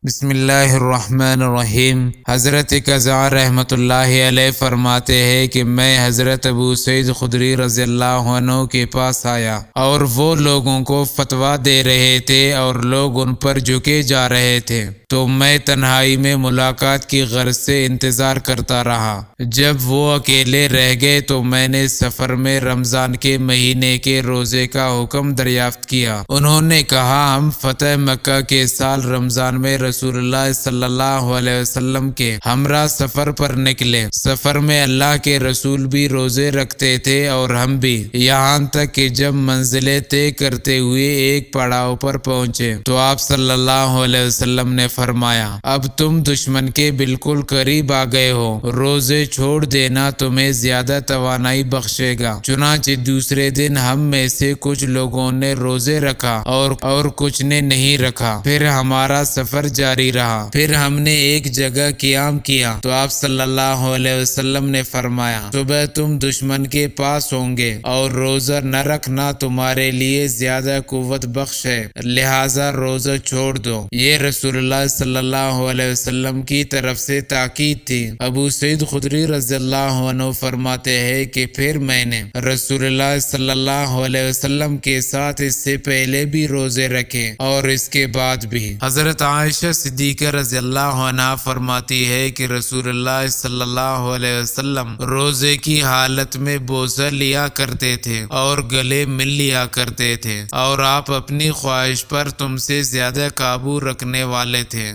بسم اللہ الرحمن الرحیم۔ حضرت قزع رحمۃ اللہ علیہ فرماتے ہیں کہ میں حضرت ابو سعید خدری رضی اللہ عنہ کے پاس آیا اور وہ لوگوں کو فتویٰ دے رہے تھے اور لوگ ان پر جھکے جا رہے تھے، تو میں تنہائی میں ملاقات کی غرض سے انتظار کرتا رہا۔ جب وہ اکیلے رہ گئے تو میں نے سفر میں رمضان کے مہینے کے روزے کا حکم دریافت کیا۔ انہوں نے کہا، ہم فتح مکہ کے سال رمضان میں رسول اللہ صلی اللہ علیہ وسلم کے ہمراہ سفر پر نکلے۔ سفر میں اللہ کے رسول بھی روزے رکھتے تھے اور ہم بھی، یہاں تک کہ جب منزلیں طے کرتے ہوئے ایک پڑاؤ پر پہنچے تو آپ صلی اللہ علیہ وسلم نے فرمایا، اب تم دشمن کے بالکل قریب آ گئے ہو، روزے چھوڑ دینا تمہیں زیادہ توانائی بخشے گا۔ چنانچہ دوسرے دن ہم میں سے کچھ لوگوں نے روزے رکھا اور کچھ نے نہیں رکھا۔ پھر ہمارا سفر جاری رہا۔ پھر ہم نے ایک جگہ قیام کیا تو آپ صلی اللہ علیہ وسلم نے فرمایا، صبح تم دشمن کے پاس ہوں گے اور روزہ نہ رکھنا تمہارے لیے زیادہ قوت بخش ہے، لہٰذا روزہ چھوڑ دو۔ یہ رسول اللہ صلی اللہ علیہ وسلم کی طرف سے تاکید تھی۔ ابو سعید خدری رضی اللہ عنہ فرماتے ہیں کہ پھر میں نے رسول اللہ صلی اللہ علیہ وسلم کے ساتھ اس سے پہلے بھی روزے رکھے اور اس کے بعد بھی۔ حضرت عائشہ صدیقہ رضی اللہ عنہ فرماتی ہے کہ رسول اللہ صلی اللہ علیہ وسلم روزے کی حالت میں بوسہ لیا کرتے تھے اور گلے مل لیا کرتے تھے، اور آپ اپنی خواہش پر تم سے زیادہ قابو رکھنے والے تھے۔